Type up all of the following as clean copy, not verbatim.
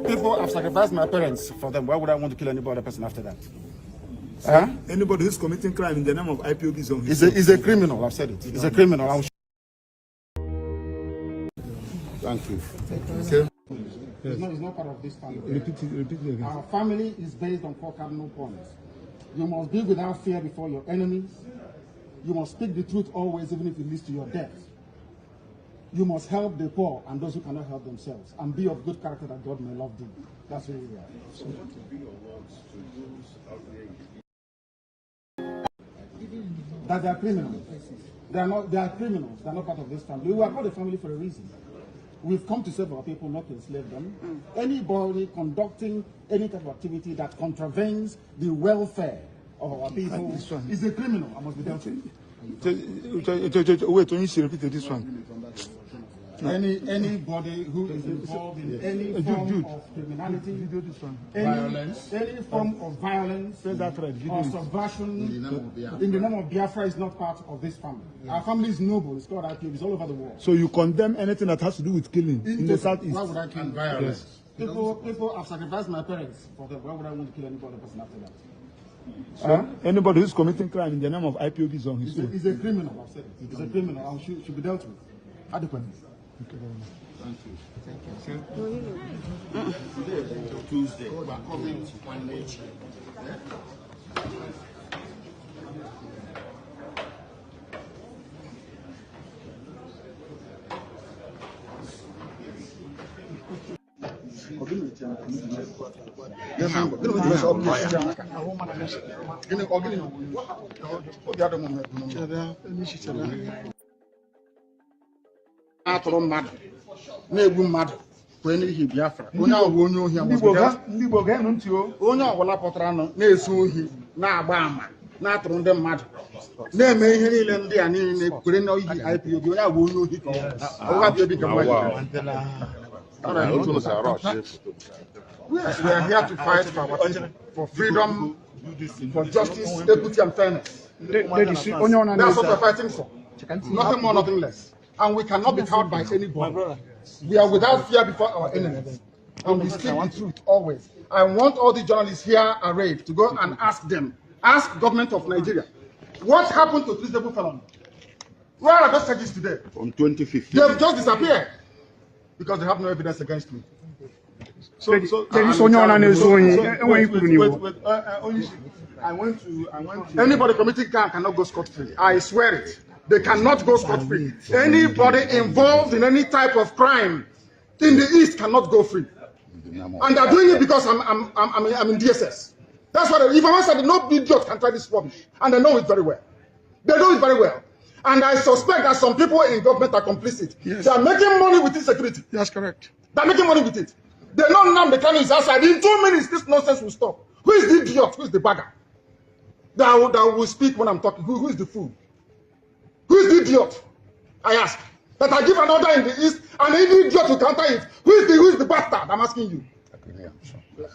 people have sacrificed my parents for them. Why would I want to kill any other person after that? Anybody who's committing crime in the name of IPOB is on his He's a criminal. I've said it. He's a criminal. Thank you. Okay. Yes. It's not part of this family. Repeat it again. Our family is based on 4 cardinal points. You must be without fear before your enemies. You must speak the truth always, even if it leads to your death. You must help the poor and those who cannot help themselves, and be of good character that God may love thee. That's who we are. So, that they are criminals. They are criminals. They are not part of this family. We are called a family for a reason. We've come to save our people, not to enslave them. Anybody conducting any type of activity that contravenes the welfare of our people is a criminal and must be dealt with. Wait, when you should repeat this one. Anybody who is involved in any form of criminality, any form of violence or subversion in the name of Biafra is not part of this family. Our family is noble. It's called IPOB. It's all over the world. So you condemn anything that has to do with killing in the southeast? Why would I kill violence? Yes. People have sacrificed my parents for them. Why would I want to kill any other person after that? So anybody who's committing crime in the name of IPOB is on his own. He's a criminal. I've said it. He's a criminal and should be dealt with adequately. Thank you very much. Thank you. Today, Tuesday, we are covering one nation. Atụrụ mmadụ na-egbu mmadụ kwee n'ihi Biafra onye ọbụla onye ohi onye ọbụla pụtara na-esu ohi na-agba ama na-atụrụ ndị mmadụ na-eme ihe niile ndị a niile kwere n'ihi IPOB onye ọbụla onye ohi ka we are here to fight for freedom, for justice, equity and fairness. That's what we're fighting for. Nothing more, nothing less. And we cannot be cowed by anybody. We are without fear before our enemies. And we speak the truth always. I want all the journalists here arrayed to go and ask them, ask government of Nigeria, what happened to treasonable felons? Where are those charges today? From 2015. They've just disappeared because they have no evidence against me. Anybody committing crime cannot go scot-free. I swear it. They cannot go scot-free. Anybody involved in any type of crime in the East cannot go free. And they're doing it because I'm in DSS. That's what if I said no idiot can try this rubbish, and they know it very well. They know it very well. And I suspect that some people in government are complicit. Yes. They are making money with insecurity. That's correct. They're making money with it. They know Nnamdi Kanu is outside. In 2 minutes, this nonsense will stop. Who is the idiot? Who is the bagger? That will speak when I'm talking. Who is the fool? Who is the idiot? I ask. That I give an order in the East, and any idiot will counter it. Who is the bastard? I'm asking you.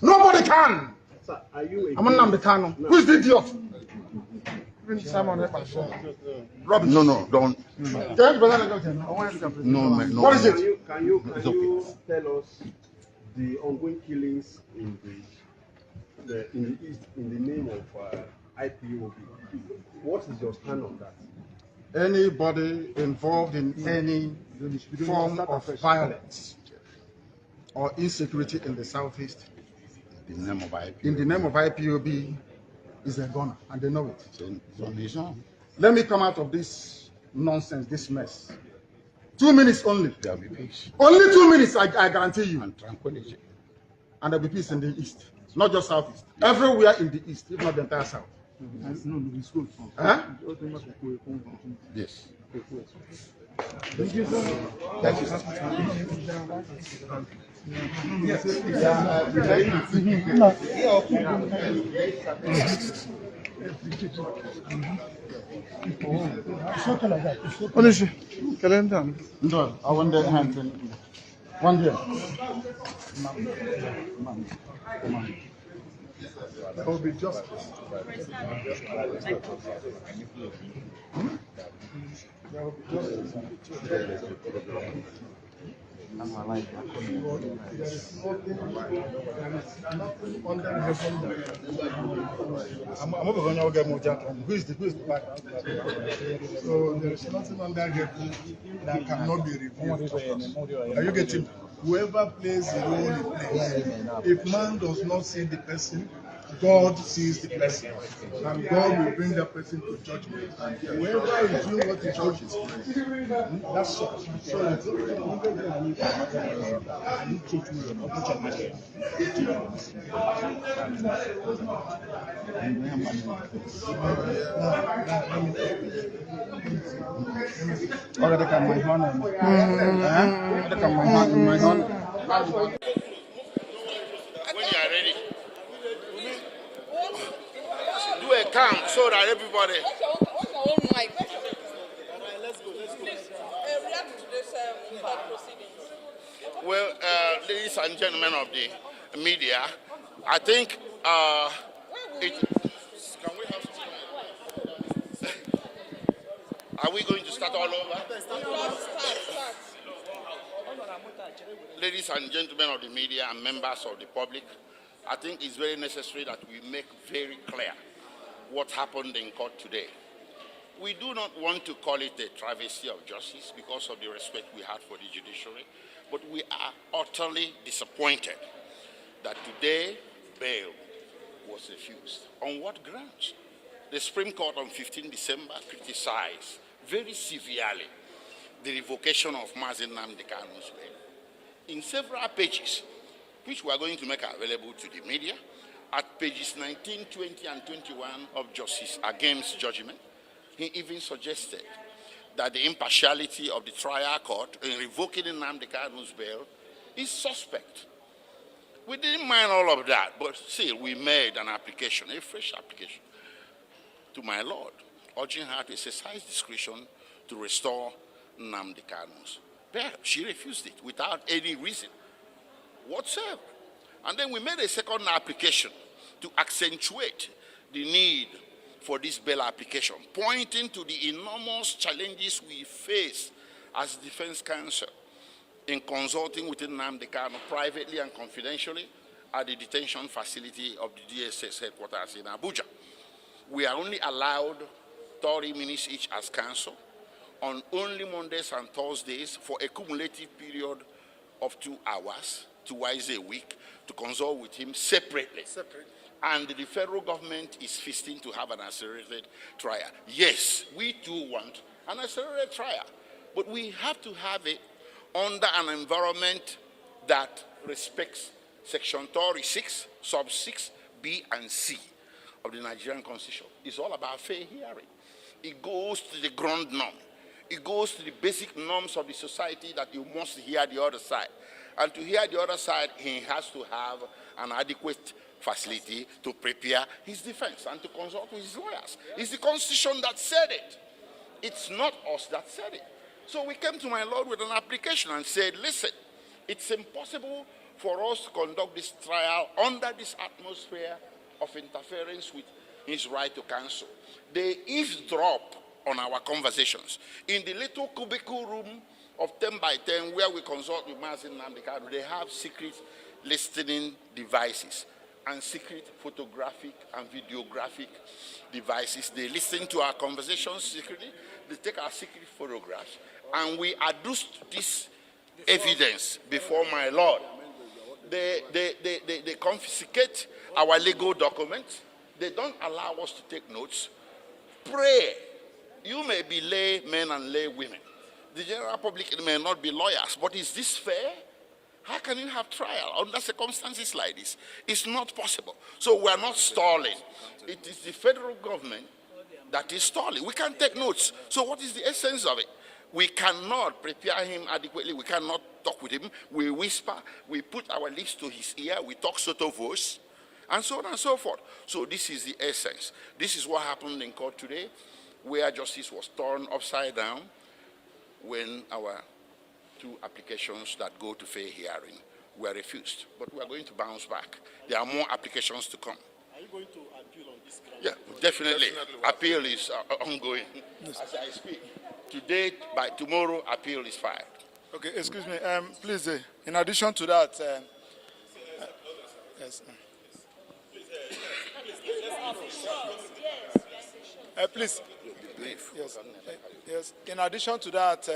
Nobody can. Sir, are you I'm Nnamdi Kanu. Who is the idiot? No, don't. No, man. What is it? Can you tell us the ongoing killings in the East in the name of IPOB? What is your stand on that? Anybody involved in any form of violence or insecurity in the Southeast, In the name of IPOB. in the name of IPOB, is a gunner, and they know it. Let me come out of this nonsense, this mess. 2 minutes only. There will be peace Only 2 minutes, I guarantee you. and tranquility. And there will be peace in the East, not just Southeast. Everywhere in the East, if not the entire South. Huh? Yes. Thank you so much. What is it? Calendar. No, I want the hand. One here. There will be justice. There will be justice. There is nothing under heaven that who is the background? So there is nothing under heaven that cannot be revealed. Are you getting? Whoever plays the role he plays. If man does not see the person, God sees the person, and God will bring that person to judgment. Whoever is doing what he judges, that's all. So When you are ready, do a count so that everybody. What's your own mic? Let's go. Please, react to this proceedings. Well, ladies and gentlemen of the media, I think can we have some? Are we going to start all over? Start. Ladies and gentlemen of the media and members of the public, I think it's very necessary that we make very clear what happened in court today. We do not want to call it a travesty of justice because of the respect we had for the judiciary, but we are utterly disappointed that today bail was refused. On what grounds? The Supreme Court on 15 December criticized very severely the revocation of Mazi Nnamdi Kanu's bail. In several pages, which we are going to make available to the media, at pages 19, 20, and 21 of Justice Agem's judgment, he even suggested that the impartiality of the trial court in revoking Nnamdi Kanu's bail is suspect. We didn't mind all of that, but still we made an application, a fresh application, to my Lord, urging her to exercise discretion to restore Nnamdi Kanu's bail. She refused it without any reason whatsoever. And then we made a second application to accentuate the need for this bail application, pointing to the enormous challenges we face as defense counsel in consulting with Nnamdi Kanu privately and confidentially at the detention facility of the DSS headquarters in Abuja. We are only allowed 30 minutes each as counsel on only Mondays and Thursdays for a cumulative period of 2 hours, twice a week, to consult with him separately. And the federal government is feasting to have an accelerated trial. Yes, we too want an accelerated trial, but we have to have it under an environment that respects Section 36, Sub 6, B, and C of the Nigerian Constitution. It's all about fair hearing. It goes to the ground norm. It goes to the basic norms of the society that you must hear the other side. And to hear the other side, he has to have an adequate facility to prepare his defense and to consult with his lawyers. It's the Constitution that said it. It's not us that said it. So we came to my Lord with an application and said, listen, it's impossible for us to conduct this trial under this atmosphere of interference with his right to counsel. They eavesdrop on our conversations. In the little cubicle room of 10 by 10 where we consult with Mazi Nnamdi Kanu, they have secret listening devices and secret photographic and videographic devices. They listen to our conversations secretly, they take our secret photographs, and we adduced this evidence before my Lord. They confiscate our legal documents. They don't allow us to take notes. Pray. You may be lay men and lay women. The general public may not be lawyers, but is this fair? How can you have trial under circumstances like this? It's not possible. So we are not stalling. It is the federal government that is stalling. We can't take notes. So what is the essence of it? We cannot prepare him adequately. We cannot talk with him. We whisper. We put our lips to his ear. We talk sotto voce, and so on and so forth. So this is the essence. This is what happened in court today, where justice was turned upside down when our 2 applications that go to fair hearing were refused. But we are going to bounce back. There are more applications to come. Are you going to appeal on this ground? Yeah, definitely. Appeal is ongoing as I speak. Today, by tomorrow, appeal is filed. Okay, excuse me. Please, in addition to that, yes. Please. Yes. In addition to that,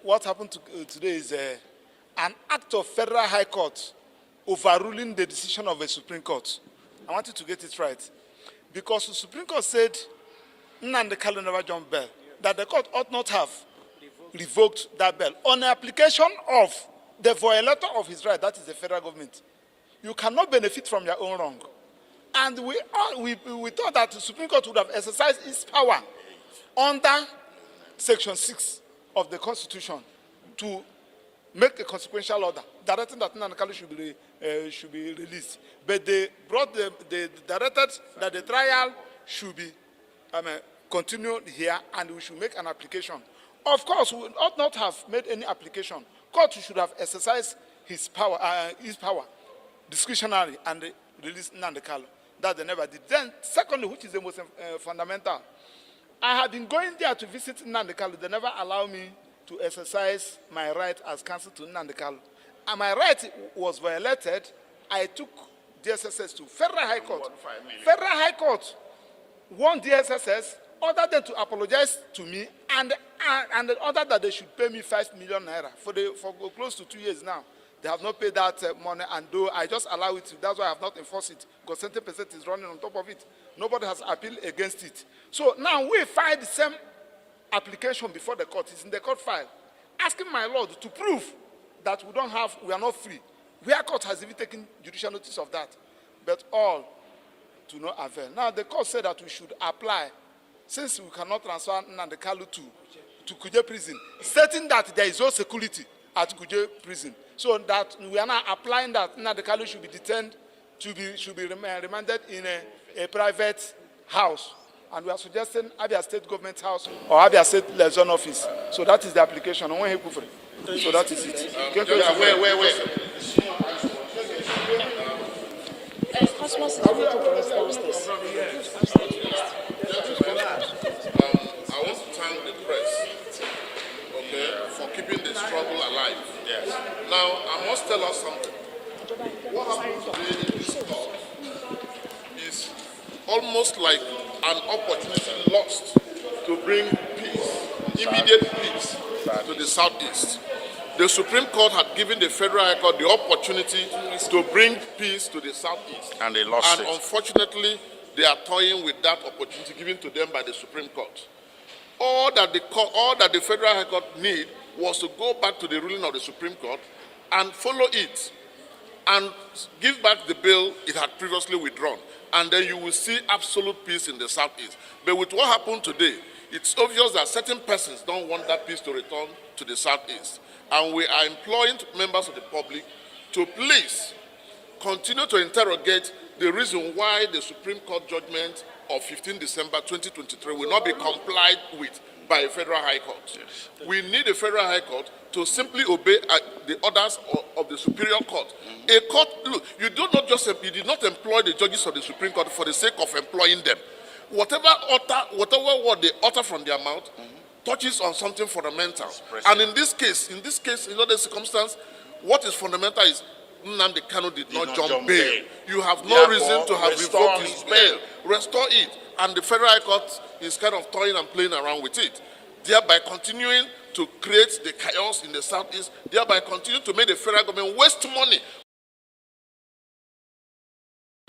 what happened today is an act of Federal High Court overruling the decision of a Supreme Court. I want you to get it right. Because the Supreme Court said, Nnamdi Kanu never jumped bail, that the court ought not have revoked that bail on the application of the violator of his right, that is the federal government. You cannot benefit from your own wrong. And we thought that the Supreme Court would have exercised its power under Section 6 of the Constitution to make a consequential order directing that Nnamdi Kanu should be released. But they directed that the trial should be continued here, and we should make an application. Of course, we ought not have made any application. Court should have exercised his power discretionary and released Nnamdi Kanu. That they never did. Then, secondly, which is the most fundamental, I had been going there to visit Nnamdi Kanu. They never allow me to exercise my right as counsel to Nnamdi Kanu. And my right was violated. I took DSSS to Federal High Court. Federal High Court warned DSSS, ordered them to apologize to me, and ordered that they should pay me 5 million naira for close to 2 years now. They have not paid that money, and though I just allow it, that's why I have not enforced it, because 70% is running on top of it. Nobody has appealed against it. So now we filed the same application before the court. It's in the court file, asking my lord to prove that we are not free. Where court has even taken judicial notice of that, but all to no avail. Now the court said that we should apply, since we cannot transfer Nnamdi Kanu to Kuje prison, stating that there is no security at Kuje prison. So that we are now applying that Nnamdi Kanu should be detained, should be remanded in a private house. And we are suggesting Abia State Government House or Abia State Liaison Office. So that is the application. So that is it. Cosmos is waiting for us downstairs. I want to thank the press, for keeping the struggle alive. Yes. Now, I must tell us something. What happened today in this court is almost like an opportunity lost to bring peace, immediate peace, to the Southeast. The Supreme Court had given the Federal High Court the opportunity to bring peace to the Southeast. And they lost it. And unfortunately, they are toying with that opportunity given to them by the Supreme Court. All that the Federal High Court need was to go back to the ruling of the Supreme Court and follow it and give back the bill it had previously withdrawn. And then you will see absolute peace in the Southeast. But with what happened today, it's obvious that certain persons don't want that peace to return to the Southeast. And we are imploring members of the public to please continue to interrogate the reason why the Supreme Court judgment of 15 December 2023 will not be complied with by a Federal High Court. Yes. We need a Federal High Court to simply obey the orders of the Superior Court. A court, look, you did not employ the judges of the Supreme Court for the sake of employing them. Whatever word they utter from their mouth touches on something fundamental. And in this case, in other circumstances, what is fundamental is Nnamdi Kanu did not jump bail. You have no reason to have revoked his bail. Restore it. And the Federal High Court is kind of toying and playing around with it, thereby continuing to create the chaos in the Southeast, thereby continuing to make the federal government waste money.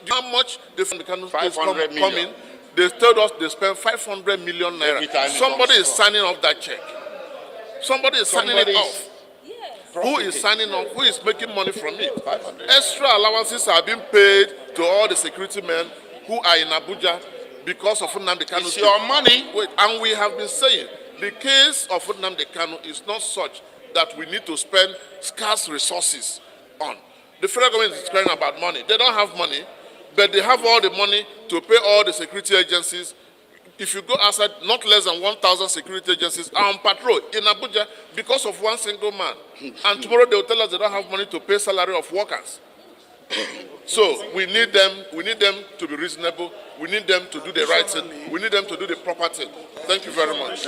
How much the Kanu case coming? They told us they spent 500 million naira. Somebody is signing off that check. Somebody is signing it off. Who is signing off? Who is making money from it? Extra allowances are being paid to all the security men who are in Abuja because of Nnamdi Kanu. It's your money. Wait, and we have been saying the case of Nnamdi Kanu is not such that we need to spend scarce resources on. The federal government is crying about money. They don't have money, but they have all the money to pay all the security agencies. If you go outside, not less than 1,000 security agencies are on patrol in Abuja because of one single man. And tomorrow they will tell us they don't have money to pay salary of workers. So we need them to be reasonable. We need them to do the right thing. We need them to do the proper thing. Thank you very much.